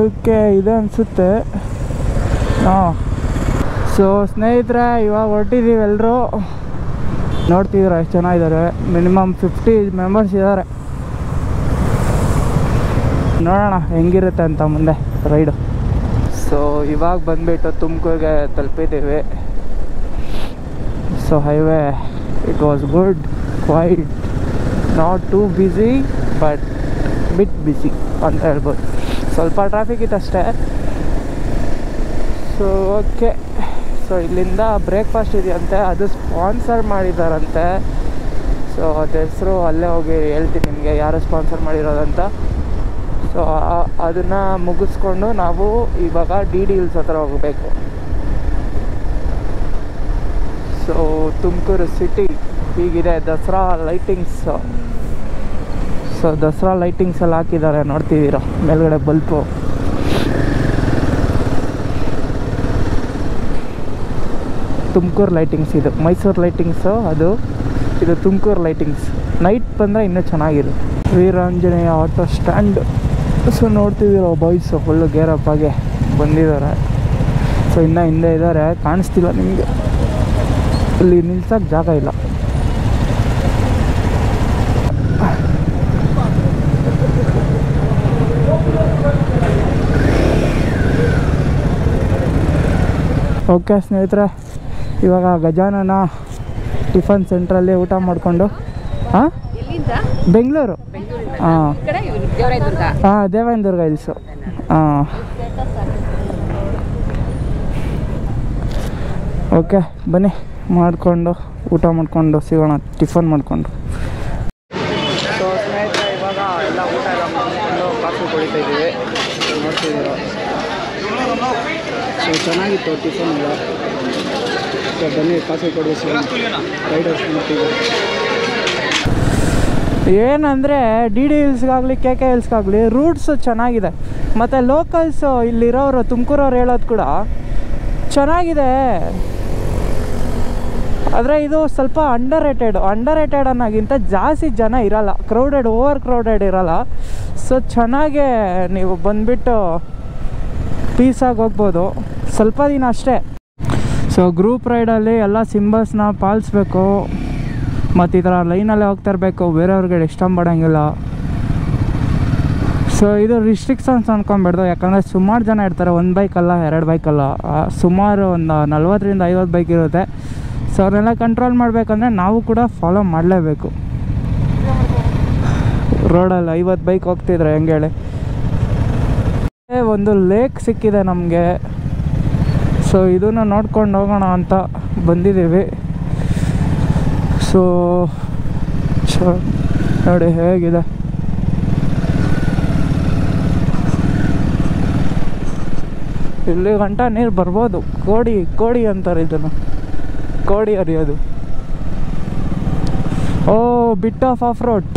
Okay ಇದೆ ಅನಿಸುತ್ತೆ. ಹಾಂ, ಸೊ ಸ್ನೇಹಿತರೆ ಇವಾಗ ಹೊರಟಿದ್ದೀವಿ ಎಲ್ಲರೂ. ನೋಡ್ತಿದ್ದೀರಾ ಎಷ್ಟು ಜನ ಇದ್ದಾರೆ, ಮಿನಿಮಮ್ 50 ಮೆಂಬರ್ಸ್ ಇದ್ದಾರೆ. ನೋಡೋಣ ಹೆಂಗಿರುತ್ತೆ ಅಂತ ಮುಂದೆ ರೈಡು. ಸೊ ಇವಾಗ ಬಂದುಬಿಟ್ಟು ತುಮಕೂರಿಗೆ ತಲುಪಿದ್ದೀವಿ. So highway it was good, quite, not too busy but bit busy ಅಂತ ಹೇಳ್ಬೋದು. ಸ್ವಲ್ಪ ಟ್ರಾಫಿಕ್ ಇತ್ತು ಅಷ್ಟೇ. ಸೊ ಓಕೆ, ಸೊ ಇಲ್ಲಿಂದ ಬ್ರೇಕ್ಫಾಸ್ಟ್ ಇದೆಯಂತೆ, ಅದು ಸ್ಪಾನ್ಸರ್ ಮಾಡಿದ್ದಾರಂತೆ. ಸೊ ಅದ್ರ ಹೆಸರು ಅಲ್ಲೇ ಹೋಗಿ ಹೇಳ್ತೀನಿ ನಿಮಗೆ ಯಾರು ಸ್ಪಾನ್ಸರ್ ಮಾಡಿರೋದಂತ. ಸೊ ಅದನ್ನು ಮುಗಿಸ್ಕೊಂಡು ನಾವು ಇವಾಗ DD ಹಿಲ್ಸ್ ಹತ್ರ ಹೋಗಬೇಕು. ಸೊ ತುಮಕೂರು ಸಿಟಿ ಹೀಗಿದೆ. Dasara lightings, so Dasara lightings ಎಲ್ಲ ಹಾಕಿದ್ದಾರೆ ನೋಡ್ತಿದ್ದೀರಾ, ಮೇಲ್ಗಡೆ ಬಲ್ಪು. ತುಮಕೂರು ಲೈಟಿಂಗ್ಸ್, ಇದು ಮೈಸೂರು ಲೈಟಿಂಗ್ಸು, ಇದು ತುಮಕೂರು ಲೈಟಿಂಗ್ಸ್. ನೈಟ್ ಬಂದರೆ ಇನ್ನೂ ಚೆನ್ನಾಗಿದೆ. ವೀರಾಂಜನೇಯ ಆಟೋ ಸ್ಟ್ಯಾಂಡ್. ಸೊ ನೋಡ್ತಿದ್ದೀರ ಬಾಯ್ಸು ಫುಲ್ಲು ಗೇರಪ್ ಆಗಿ ಬಂದಿದ್ದಾರೆ. ಸೊ ಇನ್ನೂ ಹಿಂದೆ ಇದ್ದಾರೆ, ಕಾಣಿಸ್ತಿಲ್ಲ ನಿಮಗೆ, ಇಲ್ಲಿ ನಿಲ್ಸೋಕ್ಕೆ ಜಾಗ ಇಲ್ಲ. ಓಕೆ ಸ್ನೇಹಿತರೆ, ಇವಾಗ ಗಜಾನನ ಟಿಫನ್ ಸೆಂಟ್ರಲ್ಲಿ ಊಟ ಮಾಡಿಕೊಂಡು. ಹಾಂ, ಬೆಂಗಳೂರು. ಹಾಂ ಹಾಂ, ದೇವಾಯನದುರ್ಗ ಹಿಲ್ಸು. ಹಾಂ ಓಕೆ, ಬನ್ನಿ ಮಾಡಿಕೊಂಡು ಊಟ ಮಾಡಿಕೊಂಡು ಸಿಗೋಣ, ಟಿಫನ್ ಮಾಡಿಕೊಂಡು. ಸೊ ಸ್ನೇಹಿತರೆ, ಇವಾಗ ಎಲ್ಲ ಊಟ ಎಲ್ಲ ಮಾಡಿಕೊಂಡು ಕಾಫಿ ಕುಡಿತಾ ಇದ್ದೀವಿ, ನೋಡ್ತಿದ್ದೀರ. ಸೊ ಚೆನ್ನಾಗಿತ್ತು ಟಿಫನ್ ಎಲ್ಲ. ಸೊ ಬನ್ನಿ ಕಾಫಿ ಕುಡಿದು ಸಿಗೋಣ. ರೈಡರ್ಸ್ ನೋಡ್ತಿದ್ದೀವಿ. ಏನಂದರೆ DD ಹಿಲ್ಸ್ಗಾಗಲಿ KK ಹಿಲ್ಸ್ಗಾಗಲಿ ರೂಟ್ಸು ಚೆನ್ನಾಗಿದೆ. ಮತ್ತು ಲೋಕಲ್ಸು ಇಲ್ಲಿರೋರು ತುಮಕೂರವ್ರು ಹೇಳೋದು ಕೂಡ ಚೆನ್ನಾಗಿದೆ. ಆದರೆ ಇದು ಸ್ವಲ್ಪ ಅಂಡರ್ ರೇಟೆಡ್ ಅನ್ನೋಕ್ಕಿಂತ ಜಾಸ್ತಿ ಜನ ಇರೋಲ್ಲ, ಓವರ್ ಕ್ರೌಡೆಡ್ ಇರೋಲ್ಲ. ಸೊ ಚೆನ್ನಾಗೇ ನೀವು ಬಂದುಬಿಟ್ಟು ಪೀಸಾಗಿ ಹೋಗ್ಬೋದು, ಸ್ವಲ್ಪ ದಿನ ಅಷ್ಟೇ. ಸೊ ಗ್ರೂಪ್ ರೈಡಲ್ಲಿ ಎಲ್ಲ ಸಿಂಬಲ್ಸ್ನ ಪಾಲಿಸ್ಬೇಕು, ಮತ್ತು ಈ ಥರ ಲೈನಲ್ಲೇ ಹೋಗ್ತಾ ಇರಬೇಕು, ಬೇರೆಯವ್ರಿಗೆ ಡಿಸ್ಟರ್ಬ್ ಮಾಡೋಂಗಿಲ್ಲ. ಸೊ ಇದು ರಿಸ್ಟ್ರಿಕ್ಷನ್ಸ್ ಅಂದ್ಕೊಂಬಿಡ್ದು, ಯಾಕಂದರೆ ಸುಮಾರು ಜನ ಇರ್ತಾರೆ, 1 ಬೈಕಲ್ಲ 2 ಬೈಕಲ್ಲ, ಸುಮಾರು ಒಂದು 40ರಿಂದ 50 ಬೈಕ್ ಇರುತ್ತೆ. ಸೊ ಅವ್ರನ್ನೆಲ್ಲ ಕಂಟ್ರೋಲ್ ಮಾಡಬೇಕಂದ್ರೆ ನಾವು ಕೂಡ ಫಾಲೋ ಮಾಡಲೇಬೇಕು. ರೋಡಲ್ಲಿ 50 ಬೈಕ್ ಹೋಗ್ತಿದ್ರೆ ಹೆಂಗೆ ಹೇಳಿ. ಒಂದು ಲೇಕ್ ಸಿಕ್ಕಿದೆ ನಮಗೆ. ಸೊ ಇದನ್ನು ನೋಡ್ಕೊಂಡು ಹೋಗೋಣ ಅಂತ ಬಂದಿದ್ದೀವಿ. ಸೊ ನೋಡಿ ಹೇಗಿದೆ. ಇಲ್ಲಿ ಗಂಟ ನೀರು ಬರ್ಬೋದು. ಕೋಡಿ ಅಂತಾರೆ ಇದನ್ನು, ಕೋಡಿ ಹರಿಯೋದು. ಓ, ಬಿಟ್ ಆಫ್ ರೋಡ್.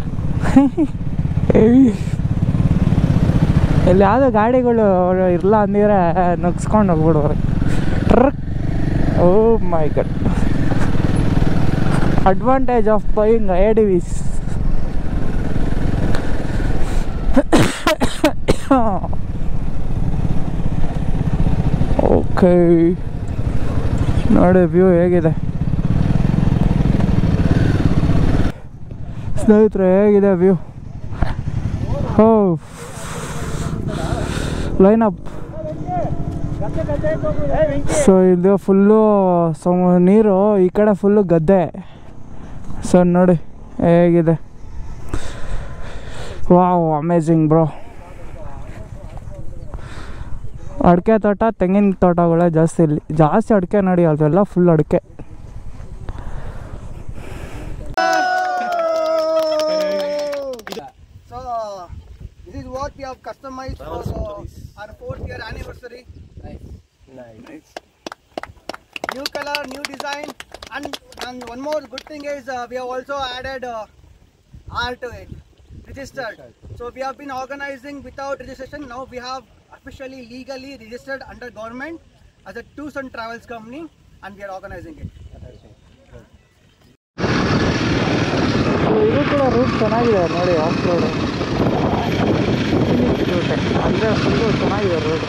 ಇಲ್ಲಿ ಯಾವುದೋ ಗಾಡಿಗಳು ಇರಲ್ಲ ಅಂದಿದ್ರೆ ನುಗ್ಸ್ಕೊಂಡು ಹೋಗ್ಬಿಡೋರು. Truck. Oh my god. Advantage of buying ADVs. Okay, ನೋಡಿ ವ್ಯೂ ಹೇಗಿದೆ ಸ್ನೇಹಿತರೆ, ಹೇಗಿದೆ view. Oh, line up. So ಇದು ಫುಲ್ಲು ನೀರು, ಈ ಕಡೆ ಫುಲ್ಲು ಗದ್ದೆ. ಸೊ ನೋಡಿ ಹೇಗಿದೆ. Wow, amazing bro. ಅಡಿಕೆ ತೋಟ, ತೆಂಗಿನ ತೋಟಗಳೇ ಜಾಸ್ತಿ ಇಲ್ಲಿ. ಜಾಸ್ತಿ ಅಡಿಕೆ ನೋಡಿ, ಅದೆಲ್ಲ ಫುಲ್ ಅಡಿಕೆ. This is what we have customized for our 4th year anniversary. Nice. New color, new design, and one more good thing is we have also added R to it, registered. So we have been organizing without registration. Now we have officially legally registered under government as a tours and travels company, and we are organizing it. ಇದು ಕೂಡ route ಚೆನ್ನಾಗಿದೆ ನೋಡಿ, off road. ರೂಟೆ ಅಂದರೆ full ಚೆನ್ನಾಗಿದೆ road.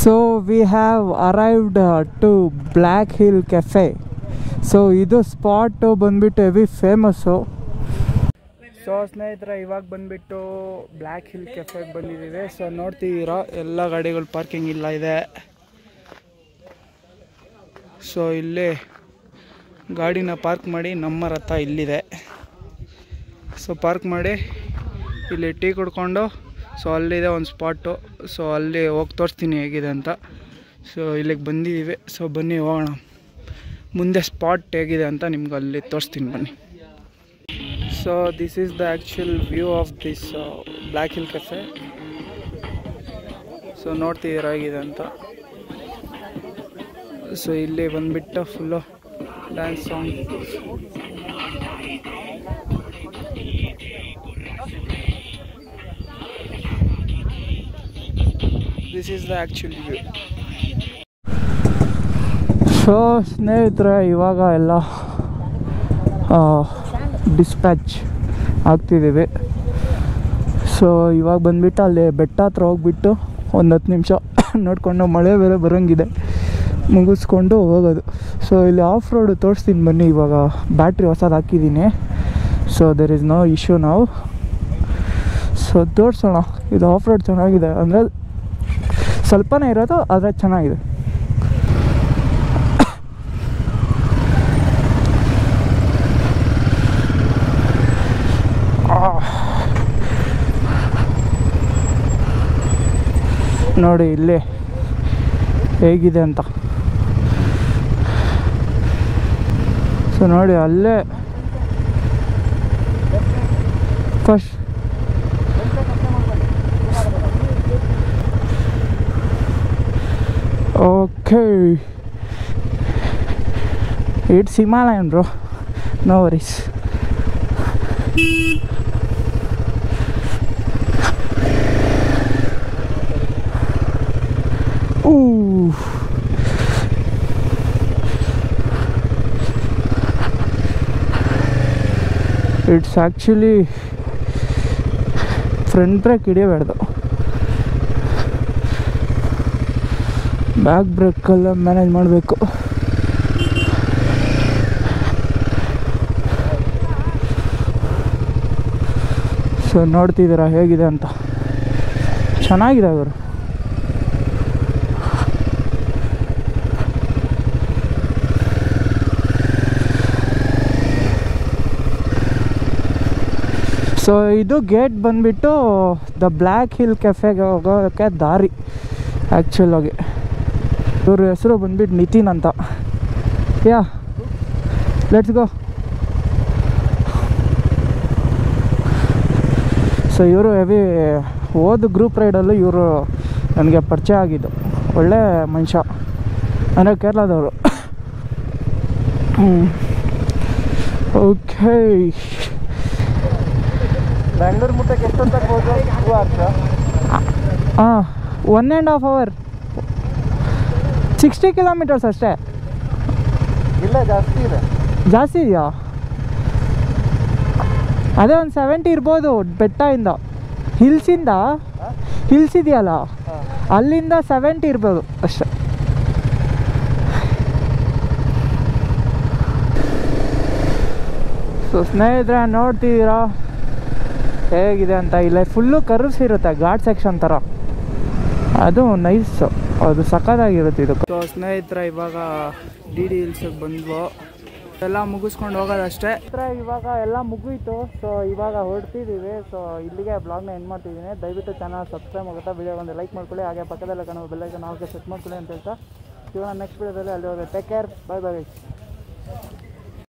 So we have arrived to Black Hill Cafe. So ಇದು spot ಬಂದುಬಿಟ್ಟು heavy famous. So ಸ್ನೇಹಿತರೆ, ಇವಾಗ ಬಂದುಬಿಟ್ಟು ಬ್ಲ್ಯಾಕ್ ಹಿಲ್ ಕೆಫೆಗೆ ಬಂದಿದ್ದೀವಿ. ಸೊ ನೋಡ್ತಿದ್ದೀರಾ ಎಲ್ಲ ಗಾಡಿಗಳು ಪಾರ್ಕಿಂಗ್ ಇಲ್ಲ ಇದೆ. ಸೊ ಇಲ್ಲಿ ಗಾಡಿನ ಪಾರ್ಕ್ ಮಾಡಿ ನಮ್ಮ ರಥ ಇಲ್ಲಿದೆ. ಸೊ ಪಾರ್ಕ್ ಮಾಡಿ ಇಲ್ಲಿ ಟೀ ಕುಡ್ಕೊಂಡು ಸೊ ಅಲ್ಲಿದೆ ಒಂದು ಸ್ಪಾಟು. ಸೊ ಅಲ್ಲಿ ಹೋಗಿ ತೋರಿಸ್ತೀನಿ ಹೇಗಿದೆ ಅಂತ. ಸೊ ಇಲ್ಲಿಗೆ ಬಂದಿದ್ದೀವಿ. ಸೊ ಬನ್ನಿ ಹೋಗೋಣ, ಮುಂದೆ ಸ್ಪಾಟ್ ಹೇಗಿದೆ ಅಂತ ನಿಮ್ಗೆ ಅಲ್ಲಿ ತೋರಿಸ್ತೀನಿ ಬನ್ನಿ. So this is the actual view of this black Hill Cafe. So ನೋಡ್ತಿದ್ದೀರಾ ಹೇಗಿದೆ ಅಂತ. ಸೊ ಇಲ್ಲಿ ಬಂದುಬಿಟ್ಟು full dance song. This is the actual view. So ಸ್ನೇಹಿತರೆ, ಇವಾಗ ಎಲ್ಲ ಡಿಸ್ಪ್ಯಾಚ್ ಆಗ್ತಿದ್ದೀವಿ. ಸೊ ಇವಾಗ ಬಂದುಬಿಟ್ಟು ಅಲ್ಲಿ ಬೆಟ್ಟ ಹತ್ರ ಹೋಗ್ಬಿಟ್ಟು ಒಂದು 10 ನಿಮಿಷ ನೋಡಿಕೊಂಡು ಮಳೆ ಬೇರೆ ಬರೋಂಗಿದೆ, ಮುಗಿಸ್ಕೊಂಡು ಹೋಗೋದು. ಸೊ ಇಲ್ಲಿ ಆಫ್ ರೋಡು ತೋರಿಸ್ತೀನಿ ಬನ್ನಿ. ಇವಾಗ ಬ್ಯಾಟ್ರಿ ಹೊಸದು ಹಾಕಿದ್ದೀನಿ. So there is no issue ನಾವು. ಸೊ ತೋರಿಸೋಣ. ಇದು ಆಫ್ ರೋಡ್ ಚೆನ್ನಾಗಿದೆ, ಅಂದರೆ ಸ್ವಲ್ಪನೇ ಇರೋದು, ಆದರೆ ಚೆನ್ನಾಗಿದೆ. ನೋಡಿ ಇಲ್ಲಿ ಹೇಗಿದೆ ಅಂತ. ಸೊ ನೋಡಿ ಅಲ್ಲೇ first okay, it's Himalayan bro, no worries. It's actually front brake ಹಿಡಿಯಬೇಡ್ದು, ಬ್ಯಾಕ್ ಬ್ರೇಕೆಲ್ಲ ಮ್ಯಾನೇಜ್ ಮಾಡಬೇಕು. ಸೊ ನೋಡ್ತಿದ್ದೀರಾ ಹೇಗಿದೆ ಅಂತ, ಚೆನ್ನಾಗಿದೆ ಅವರು. ಸೊ ಇದು ಗೇಟ್ ಬಂದುಬಿಟ್ಟು ದ ಬ್ಲ್ಯಾಕ್ ಹಿಲ್ ಕೆಫೆಗೆ ಹೋಗೋಕ್ಕೆ ದಾರಿ ಆ್ಯಕ್ಚುಲಾಗಿ. ಇವ್ರ ಹೆಸರು ಬಂದುಬಿಟ್ಟು ನಿತಿನ್ ಅಂತ. Yeah let's go. ಸೊ ಇವರು ಹೆವಿ ಹೋದ ಗ್ರೂಪ್ ರೈಡಲ್ಲೂ ಇವರು ನನಗೆ ಪರಿಚಯ ಆಗಿದ್ದು. ಒಳ್ಳೆ ಮನುಷ್ಯ, ಅಂದರೆ ಕೇರಳದವರು. ಓಕೆ, ಬ್ಯಾಂಗ್ಳೂರು ಮುಟ್ಟಕ್ಕೆ ಎಷ್ಟೊತ್ತು ಆಗ್ಬೋದು? 2 hours? ಹಾಂ, 1.5 hour, 60 kilometers ಅಷ್ಟೇ. ಇಲ್ಲ, ಜಾಸ್ತಿ ಇದೆ. ಜಾಸ್ತಿ ಇದೆಯಾ? ಅದೇ ಒಂದು 70 ಇರ್ಬೋದು ಬೆಟ್ಟದಿಂದ. ಹಿಲ್ಸ್ ಇದೆಯಲ್ಲ, ಅಲ್ಲಿಂದ 70 ಇರ್ಬೋದು ಅಷ್ಟೇ. ಸೊ ಸ್ನೇಹಿತರೆ, ನೋಡ್ತಿದ್ದೀರಾ ಹೇಗಿದೆ ಅಂತ. ಇಲ್ಲ ಫುಲ್ಲು ಕರ್ವ್ಸ್ ಇರುತ್ತೆ, ಘಾಟ್ ಸೆಕ್ಷನ್ ಥರ. ಅದು ನೈಸು, ಅದು ಸಖತ್ತಾಗಿರುತ್ತೆ ಇದು. ಸೊ ಸ್ನೇಹಿತರೆ, ಇವಾಗ ಡಿ ಹಿಲ್ಸಿಗೆ ಬಂದ್ವು. ಎಲ್ಲ ಮುಗಿಸ್ಕೊಂಡು ಹೋಗೋದಷ್ಟೇ. ಇವಾಗ ಎಲ್ಲ ಮುಗೀತು. ಸೊ ಇವಾಗ ಹೊರಡ್ತಿದ್ದೀವಿ. ಸೊ ಇಲ್ಲಿಗೆ ಬ್ಲಾಗ್ನ ಎಂಡ್ ಮಾಡ್ತಿದ್ದೀನಿ. ದಯವಿಟ್ಟು ಚಾನಲ್ ಸಬ್ಸ್ಕ್ರೈಬ್ ಆಗುತ್ತಾ, ವಿಡಿಯೋ ಒಂದು ಲೈಕ್ ಮಾಡ್ಕೊಳ್ಳಿ, ಹಾಗೆ ಪಕ್ಕದಲ್ಲೇ ಕಾಣೋ ಬೆಲ್ಲೈಕನ್ ಹಾಕಿ ಸೆಟ್ ಮಾಡ್ಕೊಳ್ಳಿ ಅಂತ ಹೇಳ್ತಾ, ಇವಾಗ ನೆಕ್ಸ್ಟ್ ವಿಡಿಯೋದಲ್ಲಿ ಅಲ್ಲಿ ಹೋಗಿ ಟೇಕ್ ಕೇರ್, ಬೈ ಬೈ.